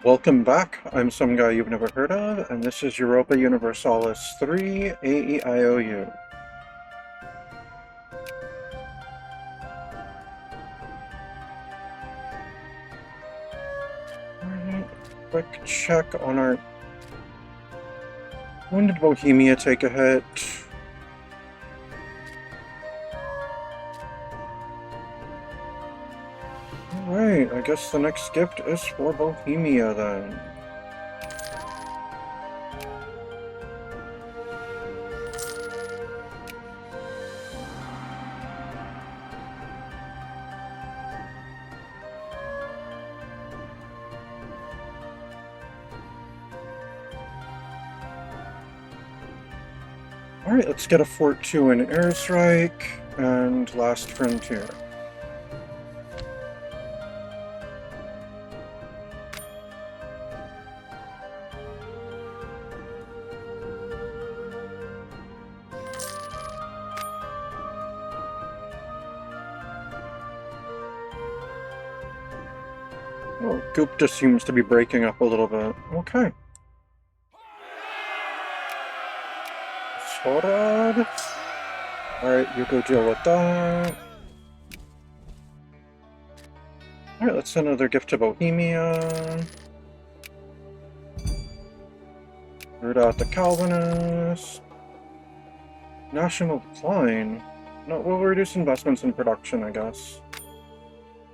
Welcome back. I'm some guy you've never heard of, and this is Europa Universalis 3 A.E.I.O.U. Alright, quick check on our... When did Bohemia take a hit? Alright, I guess the next gift is for Bohemia then. Alright, let's get a Fort 2 in Airstrike, and Last Frontier. Oh, Goop just seems to be breaking up a little bit. Okay. Sorad. Alright, you go deal with that. Alright, let's send another gift to Bohemia. Root out the Calvinist. National decline? No, we'll reduce investments in production, I guess.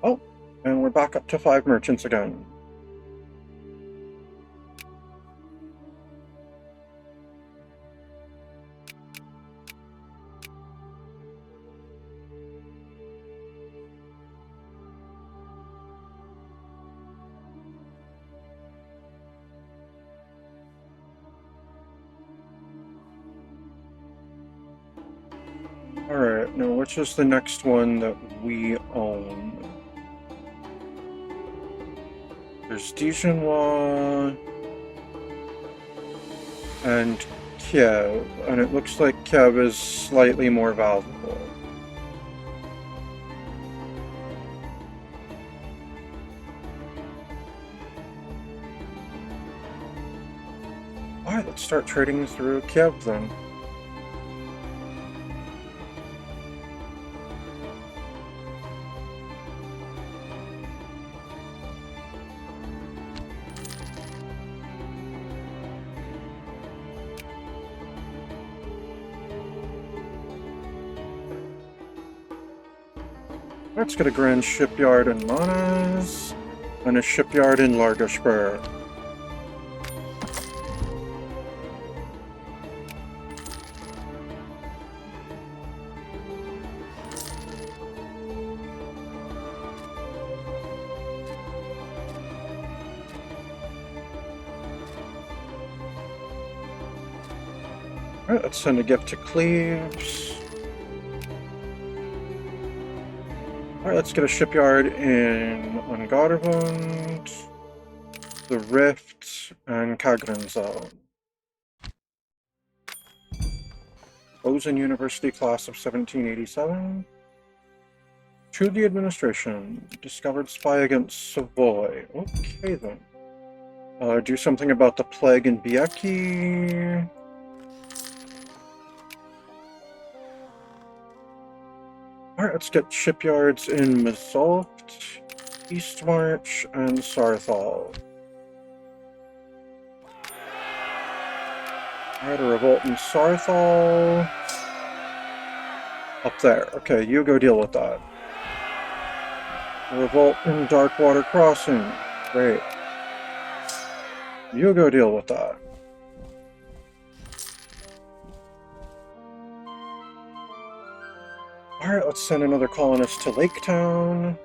Oh, and we're back up to 5 merchants again. Alright, now which is the next one that we own? There's Dijonnois and Kiev, and it looks like Kiev is slightly more valuable. Alright, let's start trading through Kiev then. Let's get a grand shipyard in Manas, and a shipyard in Largashburg. Alright, let's send a gift to Cleves. Alright, let's get a shipyard in Ungarvund, the Rift, and Kagranzal. Bozen University class of 1787. To the administration. Discovered spy against Savoy. Okay then. Do something about the plague in Bieki. Alright, let's get shipyards in Mazalt, Eastmarch, and Sarthal. Alright, a revolt in Sarthal. Up there. Okay, you go deal with that. A revolt in Darkwater Crossing. Great. You go deal with that. Alright, let's send another colonist to Lake Town.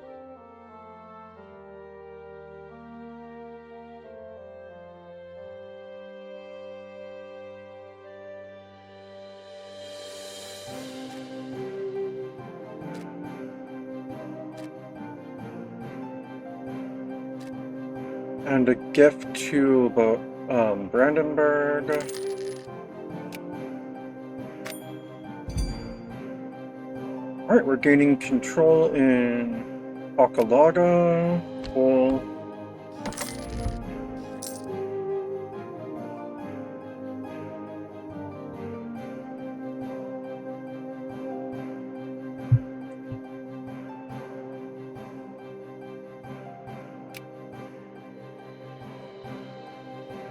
And a gift to Brandenburg. Alright, we're gaining control in Okalaga. Cool.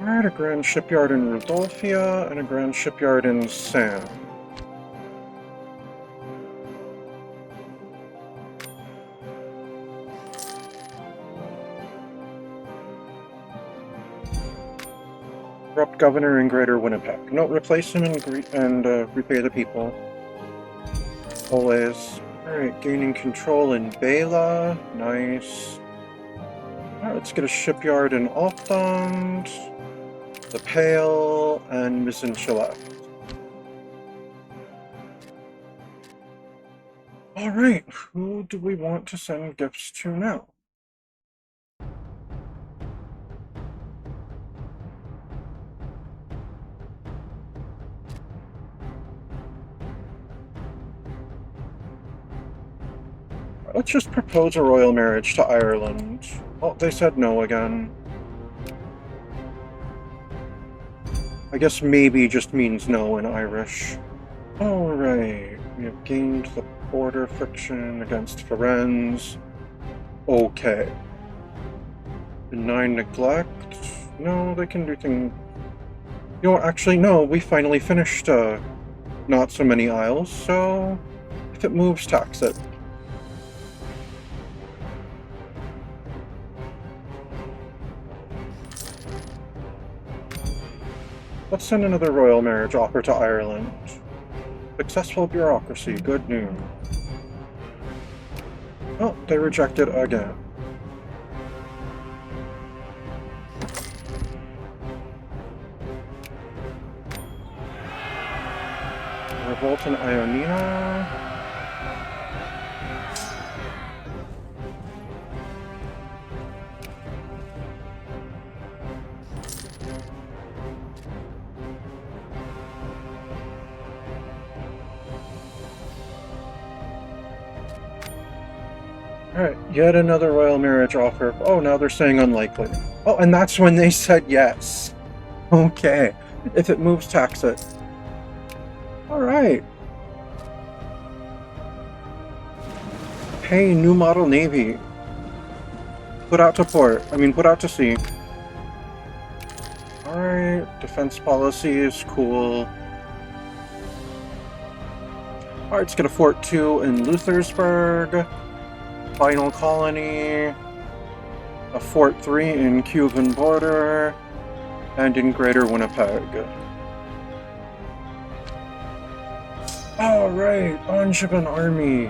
Alright, a grand shipyard in Rudolphia and a grand shipyard in Sam. Corrupt governor in Greater Winnipeg. No, replace him and repay the people. Always. Alright, gaining control in Bela. Nice. Alright, let's get a shipyard in Alpdond, the Pale, and Mizinchilet. Alright, who do we want to send gifts to now? Let's just propose a royal marriage to Ireland. Oh, they said no again. I guess maybe just means no in Irish. Alright, we have gained the border friction against Firenze. Okay. Benign neglect? No, they can do things... You know, actually, no, we finally finished, not so many isles, so... If it moves, tax it. Let's send another royal marriage offer to Ireland. Successful bureaucracy, good news. Oh, they rejected again. Revolt in Ionina. Alright, yet another royal marriage offer. Oh, now they're saying unlikely. Oh, and that's when they said yes. Okay. If it moves, tax it. Alright. Hey, new model navy. Put out to port. Put out to sea. Alright, defense policy is cool. Alright, let's get a Fort 2 in Luthersburg. Final colony, a Fort 3 in Cuban border, and in Greater Winnipeg. Alright, Angevin army.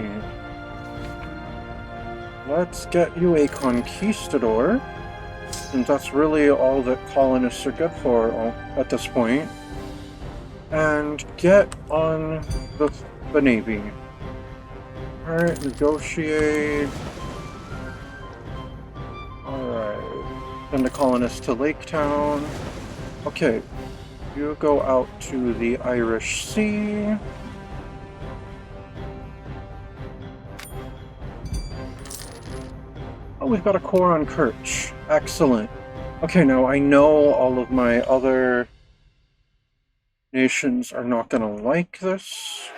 Let's get you a conquistador, since that's really all that colonists are good for at this point. And get on the navy. Alright, negotiate. Alright. Send a colonist to Lake Town. Okay. You go out to the Irish Sea. Oh, we've got a core on Kerch. Excellent. Okay, now I know all of my other nations are not gonna like this.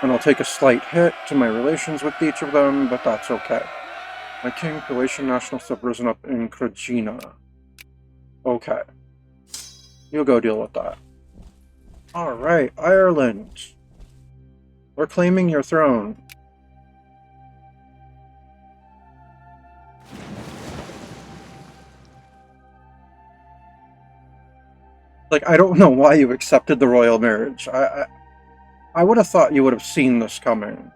And I'll take a slight hit to my relations with each of them, but that's okay. My king, Croatian nationals have risen up in Krajina. Okay. You'll go deal with that. Alright, Ireland. We're claiming your throne. Like, I don't know why you accepted the royal marriage. I would have thought you would have seen this coming.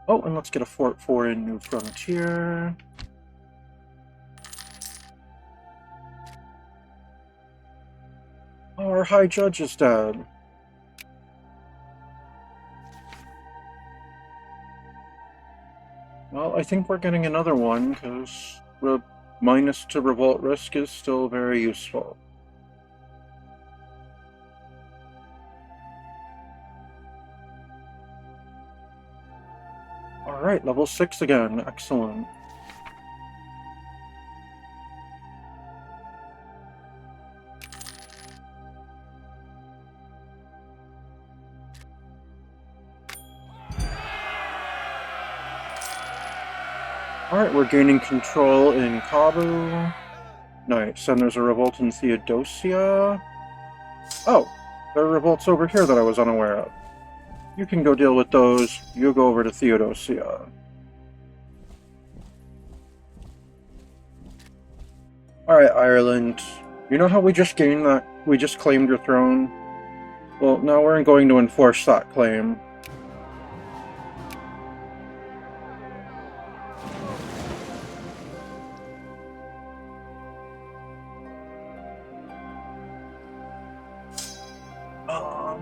Oh, and let's get a Fort 4 in New Frontier. Oh, our High Judge is dead. Well, I think we're getting another one, because minus to revolt risk is still very useful. Alright, level 6 again. Excellent. Alright, we're gaining control in Kabu. Nice. And there's a revolt in Theodosia. Oh, there are revolts over here that I was unaware of. You can go deal with those. You go over to Theodosia. Alright, Ireland. You know how we just gained that? We just claimed your throne? Well, now we're going to enforce that claim.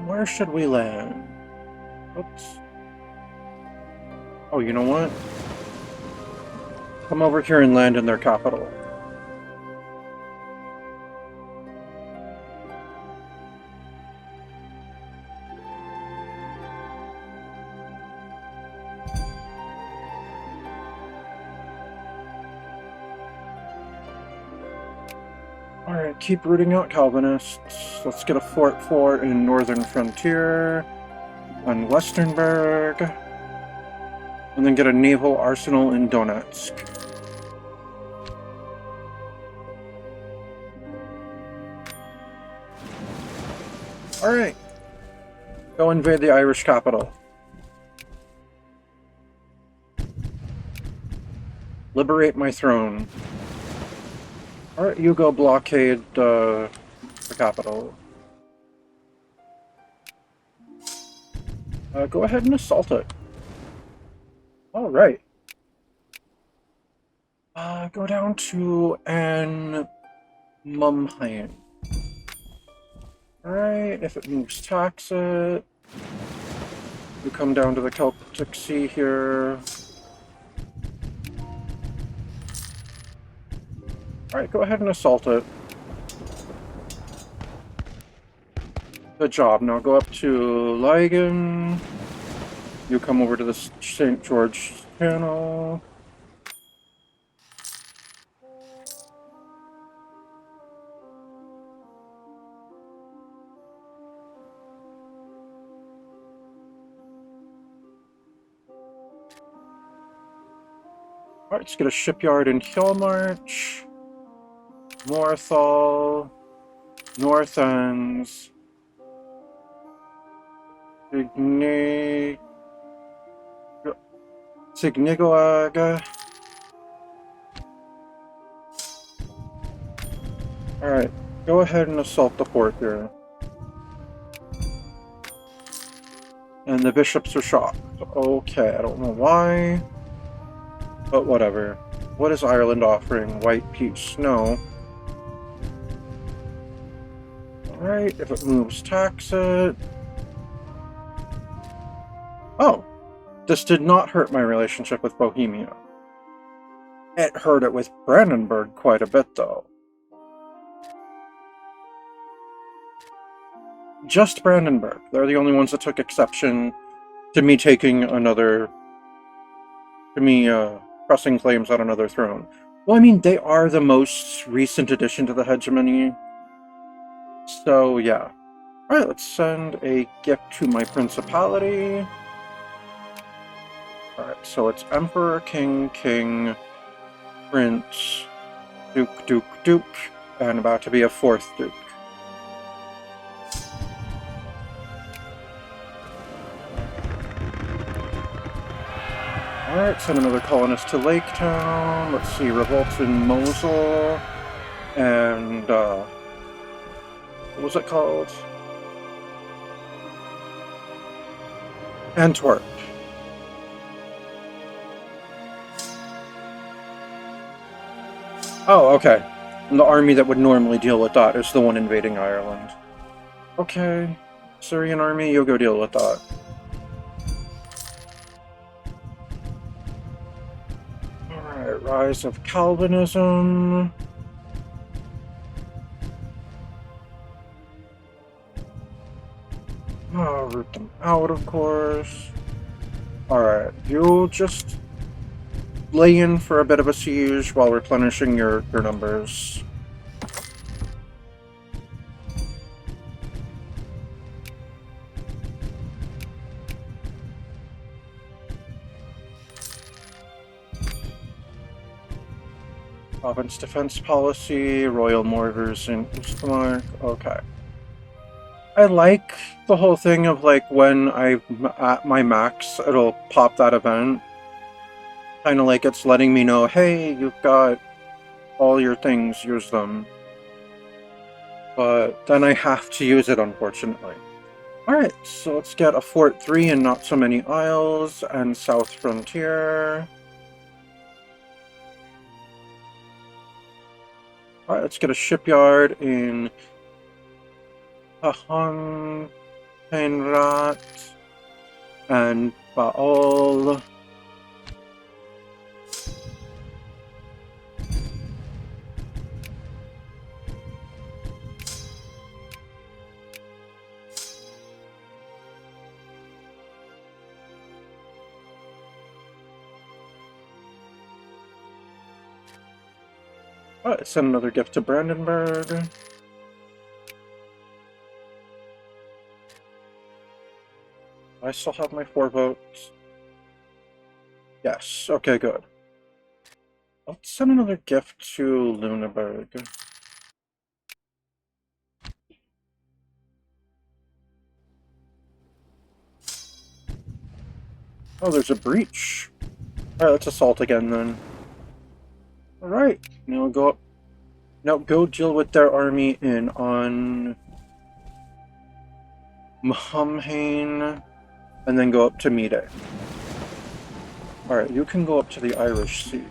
Where should we land? Oops. Oh, you know what? Come over here and land in their capital. Alright, keep rooting out Calvinists. Let's get a fort in Northern Frontier on Westernburg. And then get a naval arsenal in Donetsk. Alright. Go invade the Irish capital. Liberate my throne. Alright, you go blockade the capital. Go ahead and assault it. Alright. Go down to An Mumhain. Alright, if it moves, tax it. You come down to the Celtic Sea here. Alright, go ahead and assault it. Good job. Now go up to Ligon. You come over to the St. George Channel. Alright, let's get a shipyard in Hillmarch. Morthal. North Ends. Signigoaga. Alright, go ahead and assault the fort here. And the bishops are shocked. Okay, I don't know why. But whatever. What is Ireland offering? White, peach, snow. Alright, if it moves, tax it. Oh, this did not hurt my relationship with Bohemia. It hurt it with Brandenburg quite a bit, though. Just Brandenburg. They're the only ones that took exception to me taking another... to me, pressing claims on another throne. Well, I mean, they are the most recent addition to the hegemony. So, yeah. Alright, let's send a gift to my principality. Alright, so it's Emperor, King, King, Prince, Duke, Duke, Duke, and about to be a fourth Duke. Alright, send another colonist to Lake Town. Let's see, revolts in Mosul. And, what was it called? Antwerp. Oh, okay. And the army that would normally deal with that is the one invading Ireland. Okay. Syrian army, you'll go deal with that. Alright, rise of Calvinism. Oh, root them out, of course. Alright, you'll just lay in for a bit of a siege while replenishing your numbers. Province defense policy, royal mortars in Eastmark. Okay. I like the whole thing of like when I'm at my max, it'll pop that event. Kind of like it's letting me know, hey, you've got all your things, use them. But then I have to use it, unfortunately. Alright, so let's get a Fort 3 and not so many isles, and South Frontier. Alright, let's get a shipyard in Pahang, Penrat, and Baol. Alright, send another gift to Brandenburg. I still have my 4 votes. Yes, okay, good. Let's send another gift to Lüneburg. Oh, there's a breach. Alright, let's assault again then. Alright, now go up. Now go deal with their army in on Mhamhain, and then go up to Mide. Alright, you can go up to the Irish Sea.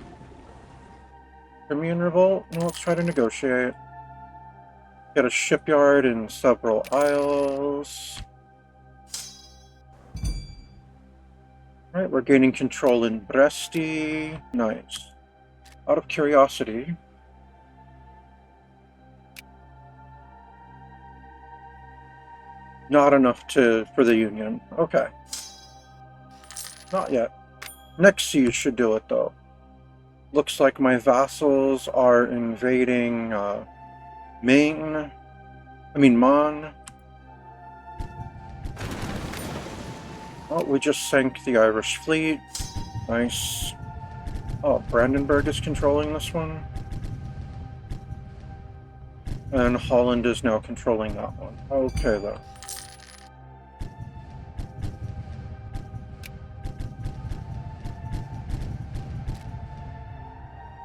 Crimean Revolt? No, let's try to negotiate. Get a shipyard in several isles. Alright, we're gaining control in Bresti. Nice. Out of curiosity, not enough for the Union. Okay. Not yet. Next siege should do it, though. Looks like my vassals are invading Maine. I mean, Mon. Oh, we just sank the Irish fleet. Nice. Oh, Brandenburg is controlling this one. And Holland is now controlling that one. Okay, then.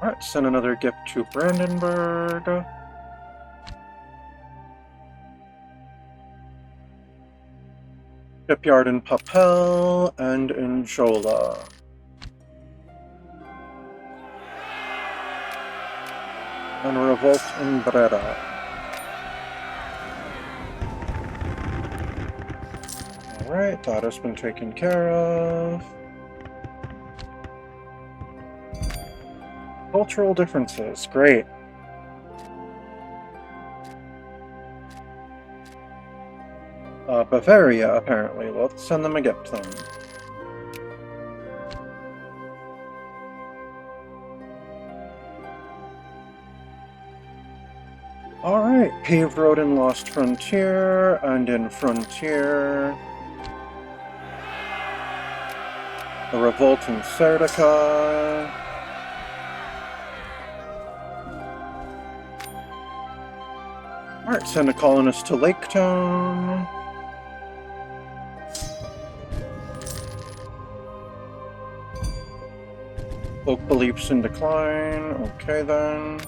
Alright, send another gift to Brandenburg. Shipyard in Papel and in Jola. And a revolt in Brera. Alright, that has been taken care of. Cultural differences, great. Bavaria, apparently. Let's send them a gift then. Alright, paved road in Lost Frontier, and in Frontier. A revolt in Serdica. Alright, send a colonist to Lake Town. Folk beliefs in decline. Okay then.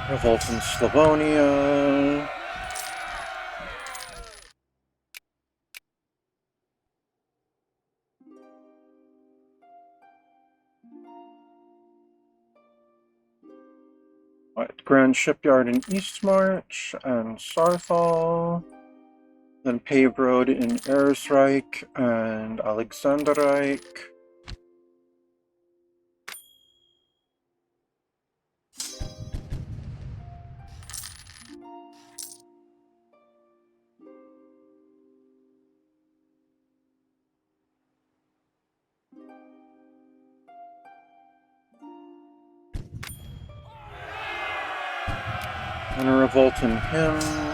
Revolt in Slavonia. Right, Grand Shipyard in Eastmarch and Sarthal. Then paved road in Erzreich and Alexanderreich. And a revolt in Hymns.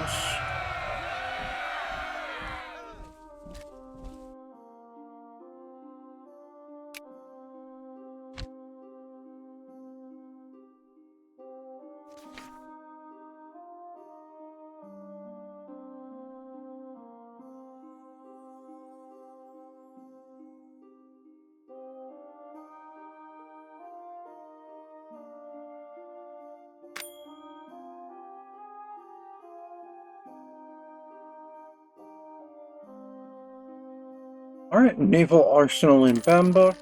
Alright, naval arsenal in Bambuk.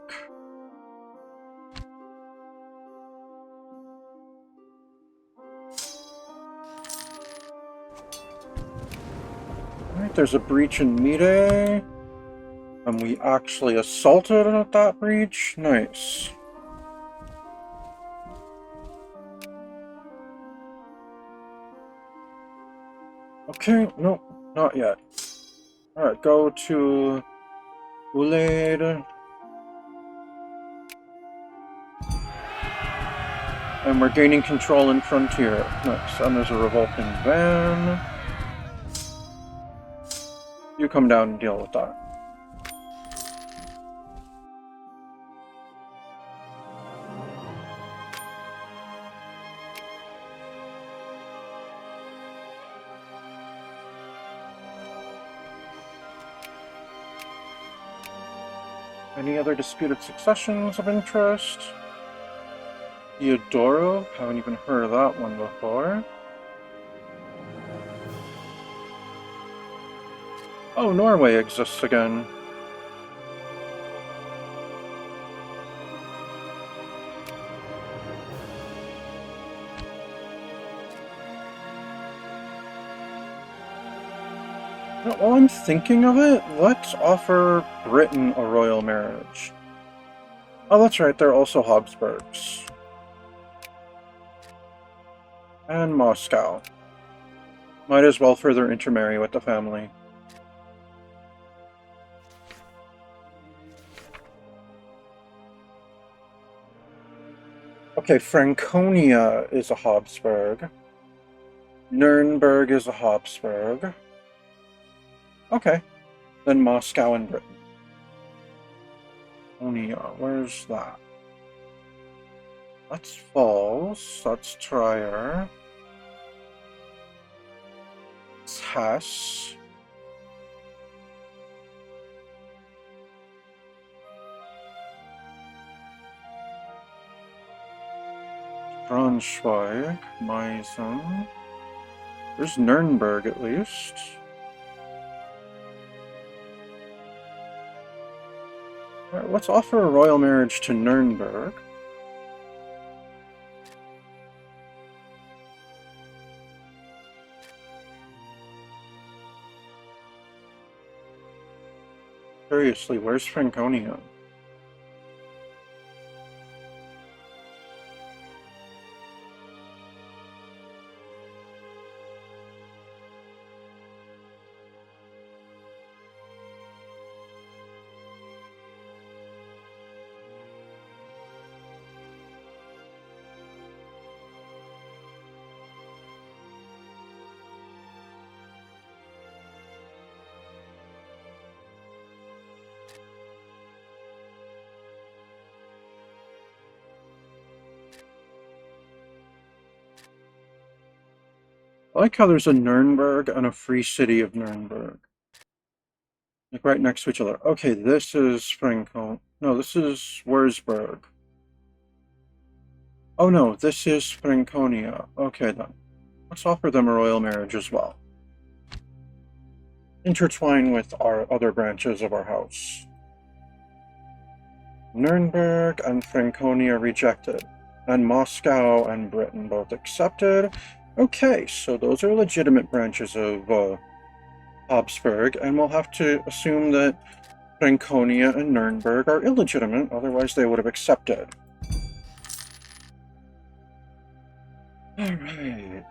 Alright, there's a breach in Mide. And we actually assaulted at that breach. Nice. Okay, no, not yet. Alright, go to Ulaid. And we're gaining control in Frontier. Nice, and there's a revolting van. You come down and deal with that. Any other disputed successions of interest? Eudoro? Haven't even heard of that one before. Oh, Norway exists again. While I'm thinking of it, let's offer Britain a royal marriage. Oh, that's right, they're also Habsburgs. And Moscow. Might as well further intermarry with the family. Okay, Franconia is a Habsburg. Nuremberg is a Habsburg. Okay, then Moscow and Britain. Franconia, where's that? That's Falls, that's Trier. It's Hesse. Braunschweig, Meissen. There's Nuremberg at least. Alright, let's offer a royal marriage to Nuremberg. Seriously, where's Franconia? I like how there's a Nuremberg and a free city of Nuremberg. Like right next to each other. Okay, this is Franco. No, this is Wurzburg. Oh no, this is Franconia. Okay then. Let's offer them a royal marriage as well. Intertwine with our other branches of our house. Nuremberg and Franconia rejected. And Moscow and Britain both accepted. Okay, so those are legitimate branches of Habsburg, and we'll have to assume that Franconia and Nuremberg are illegitimate, otherwise they would have accepted. Alright.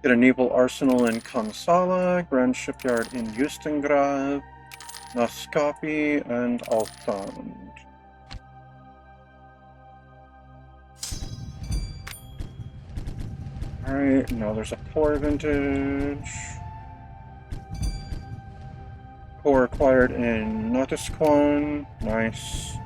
Get a naval arsenal in Kansala, Grand Shipyard in Justengrad, Naskapi, and Alfand. Alright, now there's a core vintage. Core acquired in Natisquan. Nice.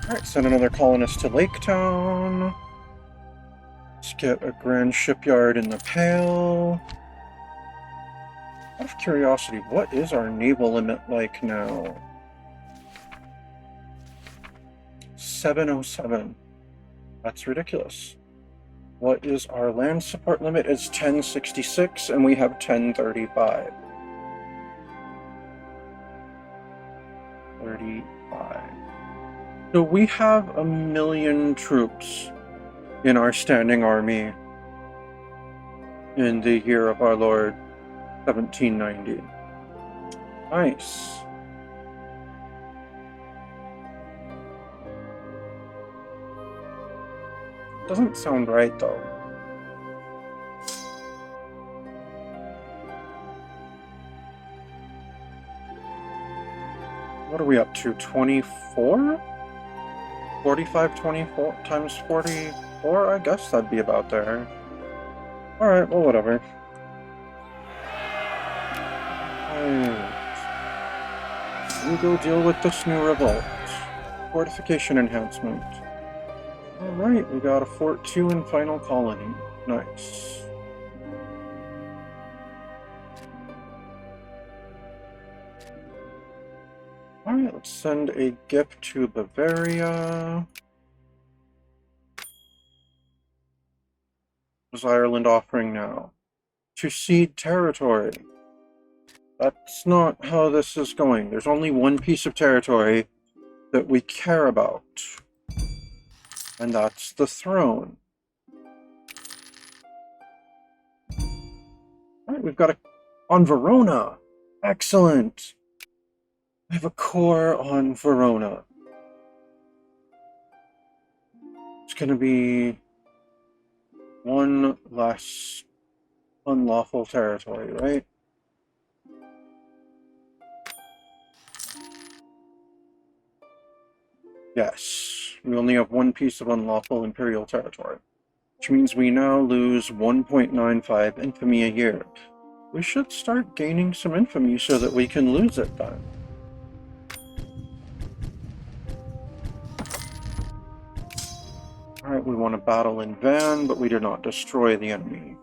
Alright, send another colonist to Lake Town. Let's get a grand shipyard in the Pale. Out of curiosity, what is our naval limit like now? 707. That's ridiculous. What is our land support limit? It's 1066, and we have 1035. 35. So we have 1,000,000 troops in our standing army in the year of our Lord, 1790. Nice. Doesn't sound right, though. What are we up to? 24? 45, 24 times 44? I guess that'd be about there. Alright, well, whatever. We go deal with this new revolt. Fortification enhancement. Alright, we got a Fort 2 and final colony. Nice. Alright, let's send a gift to Bavaria. What is Ireland offering now? To cede territory. That's not how this is going. There's only one piece of territory that we care about. And that's the throne. Alright, we've got a... on Verona! Excellent! We have a core on Verona. It's gonna be one less unlawful territory, right? Yes, we only have one piece of unlawful imperial territory, which means we now lose 1.95 infamy a year. We should start gaining some infamy so that we can lose it then. Alright, we want to battle in Van, but we did not destroy the enemy.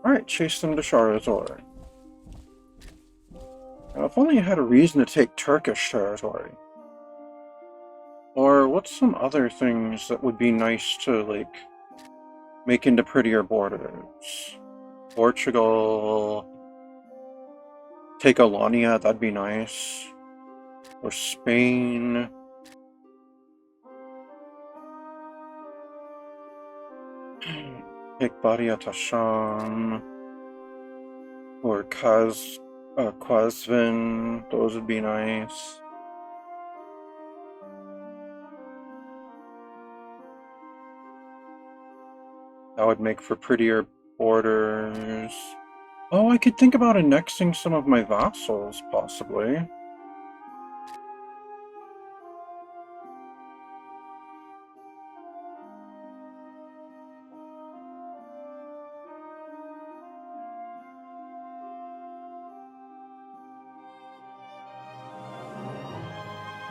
Alright, chase them to Charazor. Now, if only I had a reason to take Turkish territory. Or what's some other things that would be nice to, like, make into prettier borders? Portugal... Take Alania, that'd be nice. Or Spain... Take Badia Tashan... Or Qazvin, those would be nice. That would make for prettier borders. Oh, I could think about annexing some of my vassals, possibly.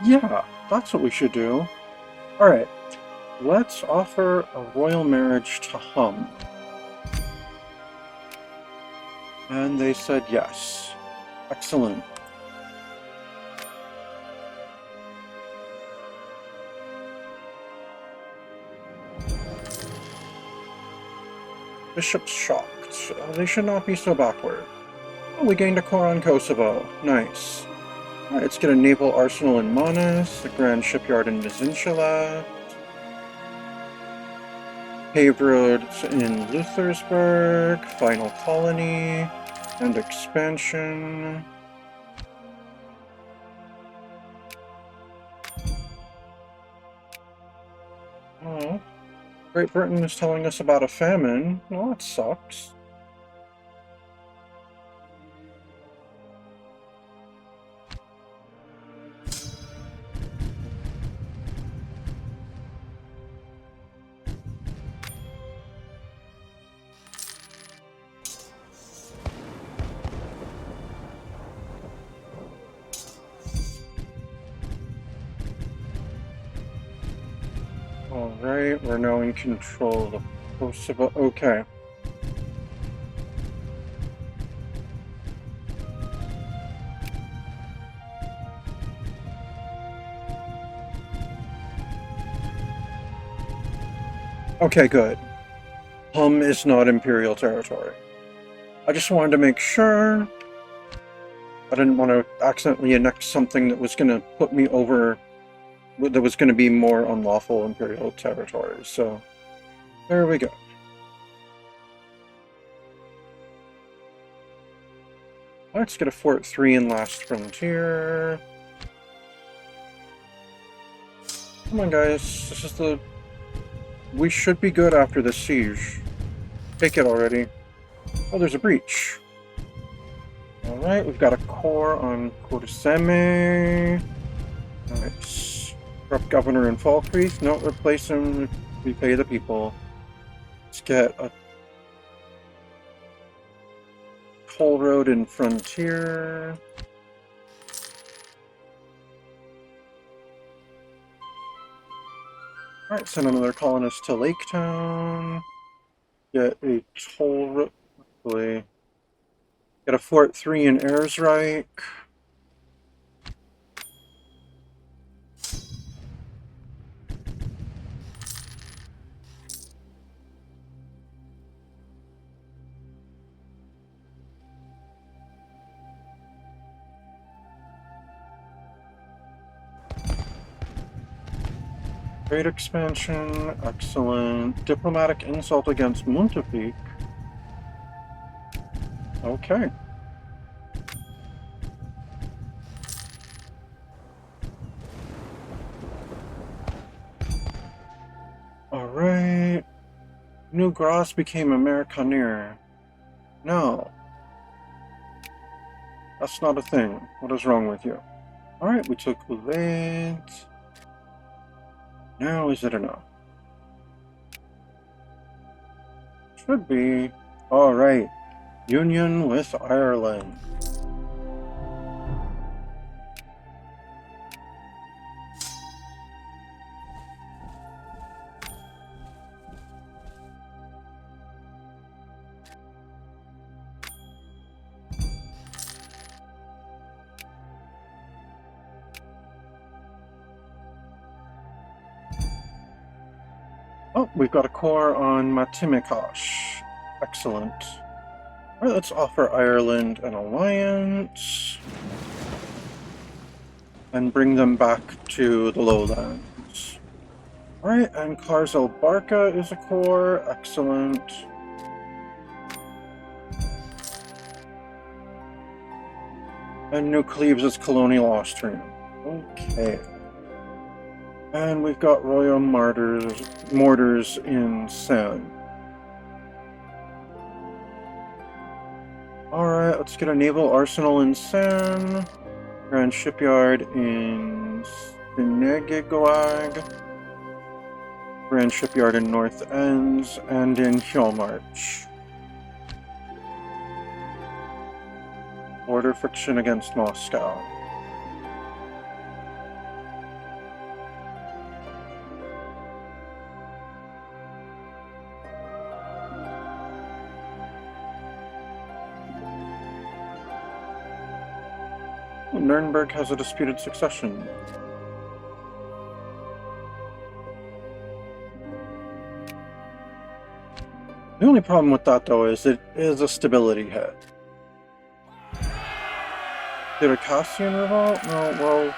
Yeah, that's what we should do. Alright, let's offer a royal marriage to Hum. And they said yes. Excellent. Bishop's shocked. They should not be so backward. Oh, we gained a core on Kosovo. Nice. Alright, let's get a naval arsenal in Manas, a grand shipyard in Mazinchela, paved roads in Luthersburg, final colony, and expansion. Oh, Great Britain is telling us about a famine. Well, that sucks. Alright, we're now in control of Kosovo. Okay. Okay, good. Is not Imperial territory. I just wanted to make sure. I didn't want to accidentally annex something that was going to put me over, that was going to be more unlawful Imperial territory. So, there we go. Let's get a Fort 3 in Last Frontier. Come on, guys. This is the... We should be good after the siege. Take it already. Oh, there's a breach. Alright, we've got a core on Kodaseme. Nice. Corrupt governor in Falkreath. No, replace him. We pay the people. Let's get a toll road in Frontier. Alright, send another colonist to Lake Town. Get a toll road. Hopefully. Get a Fort 3 in Erzreich. Trade expansion, excellent. Diplomatic insult against Montefique. Okay. Alright. New Gras became Amerikaner. No. That's not a thing. What is wrong with you? Alright, we took Ulayt. Now is it enough? Should be. Alright. Union with Ireland. Oh, we've got a core on Matimikash. Excellent. Alright, let's offer Ireland an alliance. And bring them back to the lowlands. Alright, and Karzel Barca is a core. Excellent. And New Cleves is colonial Austrian. Okay. And we've got Royal Mortars in Sen. Alright, let's get a naval arsenal in Sen. Grand shipyard in Sinegigwag. Grand shipyard in North Ends and in Hjalmarch. Border friction against Moscow. Nuremberg has a disputed succession. The only problem with that, though, is it is a stability hit. Did a Cassian revolt? No, well,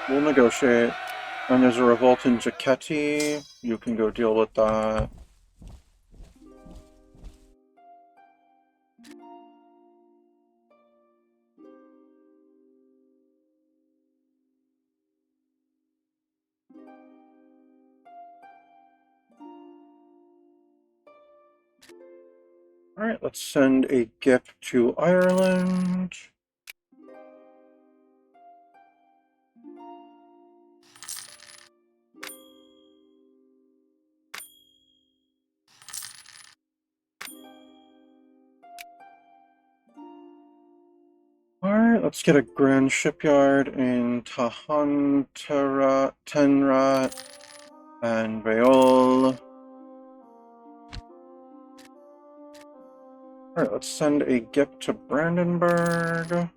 we'll negotiate. And there's a revolt in Jaquetti. You can go deal with that. Alright, let's send a gift to Ireland. Alright, let's get a grand shipyard in Tenrat and Veol. Alright, let's send a gift to Brandenburg.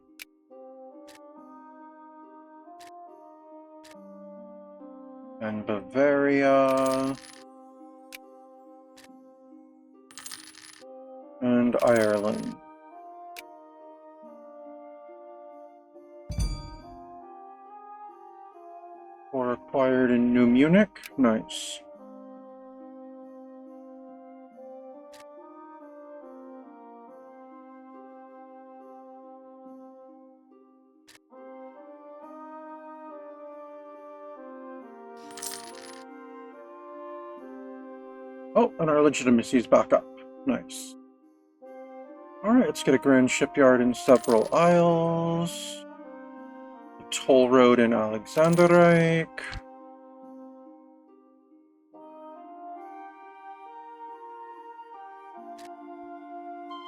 And Bavaria. and Ireland. Or acquired in New Munich. Nice. Oh, and our legitimacy is back up. Nice. Alright, let's get a grand shipyard in several isles. A toll road in Alexanderreich.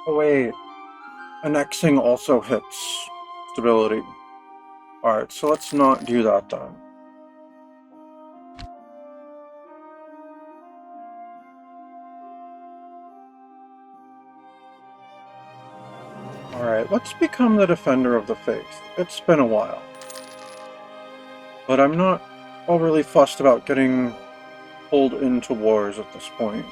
Oh wait, annexing also hits stability. Alright, so let's not do that then. Alright, let's become the Defender of the Faith. It's been a while. But I'm not overly fussed about getting pulled into wars at this point.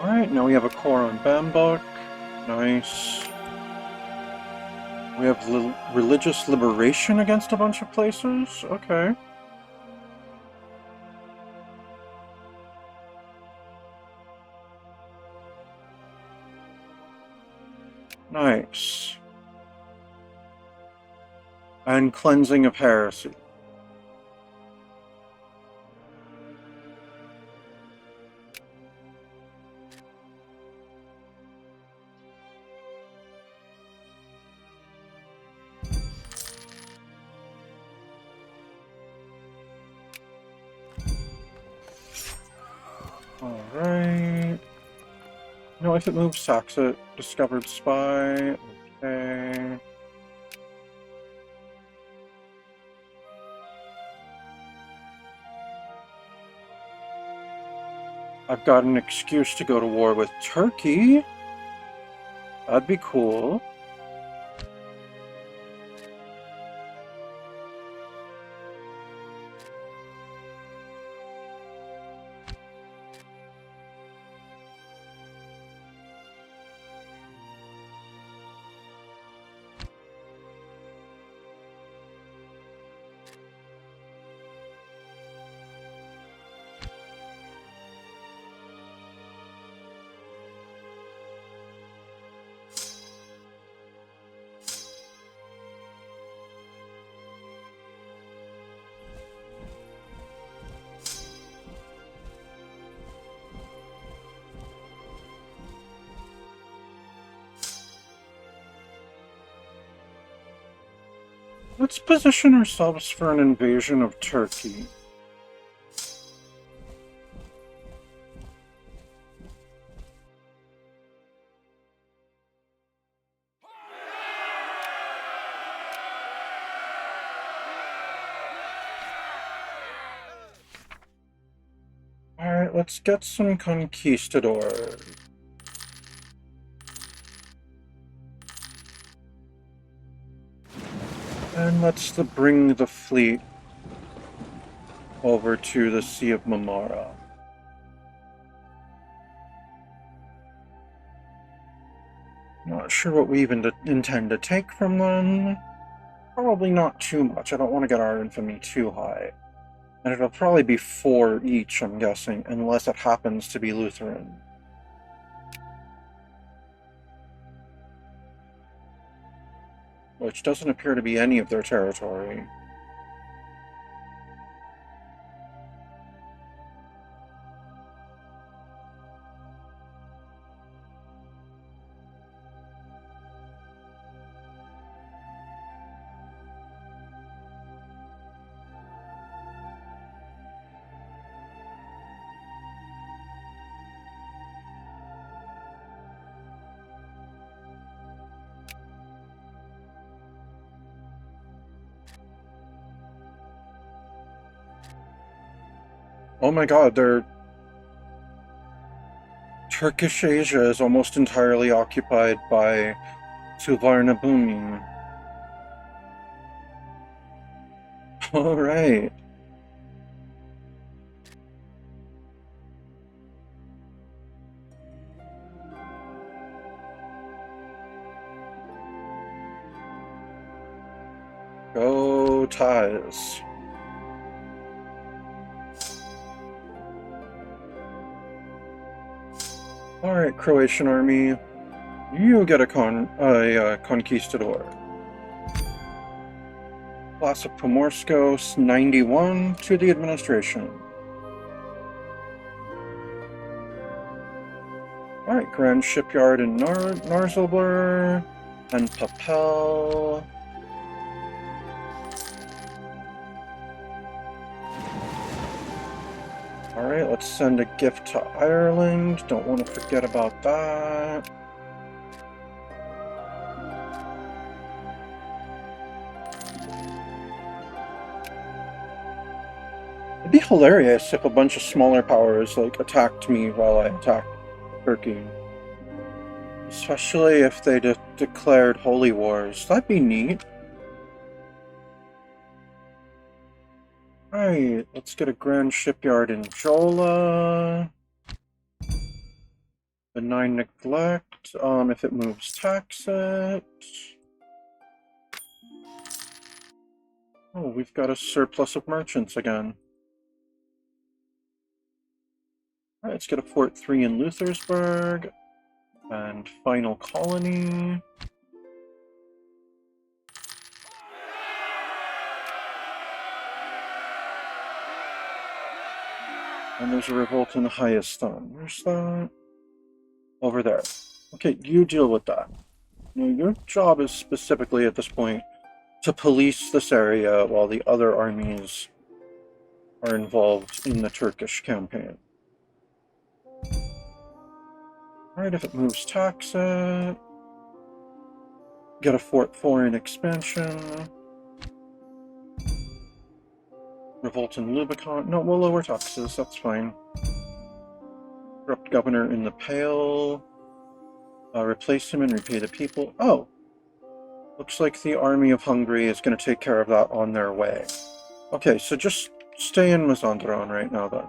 Alright, now we have a core on Bambuck. Nice. We have religious liberation against a bunch of places? Okay. Nice. And cleansing of heresy. Alright. No, if it moves, sacks it. Discovered spy. Okay. I've got an excuse to go to war with Turkey. That'd be cool. Let's position ourselves for an invasion of Turkey. Alright, let's get some conquistadors. And let's bring the fleet over to the Sea of Marmara. Not sure what we even intend to take from them. Probably not too much. I don't want to get our infamy too high. And it'll probably be 4 each, I'm guessing, unless it happens to be Lutheran. Which doesn't appear to be any of their territory. Oh my god, Turkish Asia is almost entirely occupied by Suvarnabhumi. Alright. Go ties. Alright, Croatian army. You get a conquistador. Class of Pomorskos, 91 to the administration. Alright, Grand Shipyard in Narzilber and Papel. Alright, let's send a gift to Ireland. Don't want to forget about that. It'd be hilarious if a bunch of smaller powers, like, attacked me while I attacked Turkey. Especially if they declared holy wars. That'd be neat. Alright, let's get a grand shipyard in Jola. Benign neglect. If it moves, tax it. Oh, we've got a surplus of merchants again. Alright, let's get a Fort 3 in Luthersburg. And final colony. And there's a revolt in Hayastan. Where's that? Over there. Okay, you deal with that. Now, your job is specifically at this point to police this area while the other armies are involved in the Turkish campaign. Alright, if it moves, tax it. Get a Fort 4 in expansion. Revolt in Lubicon. No, we'll lower taxes, that's fine. Corrupt governor in the Pale. Replace him and repay the people. Oh! Looks like the army of Hungary is going to take care of that on their way. Okay, so just stay in Mazandaran right now, then.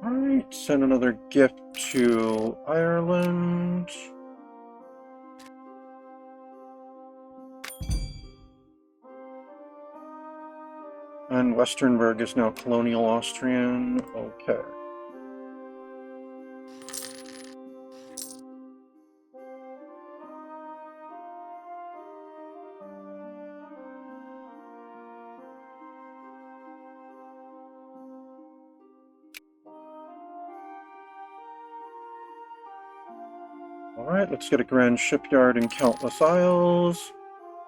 Alright, send another gift to Ireland. And Westernburg is now colonial Austrian. Okay. Alright, let's get a grand shipyard in Countless Isles.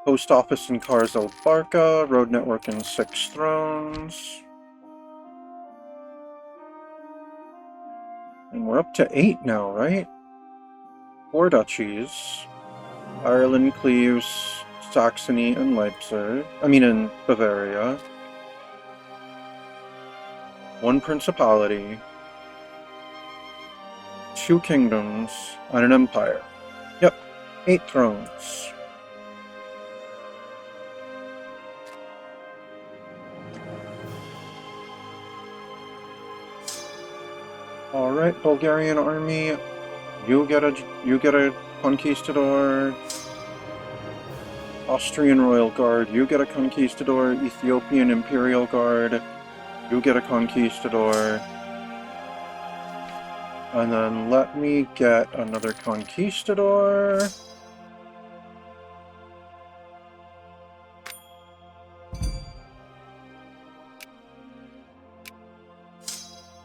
Post office in Karzel Barca. Road network in Six Thrones. And we're up to 8 now, right? 4 duchies. Ireland, Cleves, Saxony, and Leipzig. I mean, in Bavaria. 1 principality. 2 kingdoms, and an empire. Yep, 8 thrones. Alright, Bulgarian army. You get a conquistador. Austrian Royal Guard, you get a conquistador. Ethiopian Imperial Guard, you get a conquistador. And then let me get another conquistador.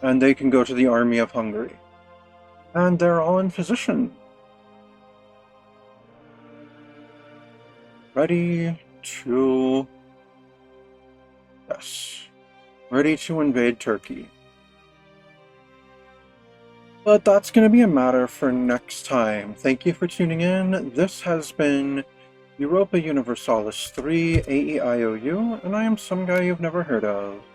And they can go to the army of Hungary. And they're all in position. Ready to... Yes. Ready to invade Turkey. But that's going to be a matter for next time. Thank you for tuning in. This has been Europa Universalis 3, A.E.I.O.U, and I am some guy you've never heard of.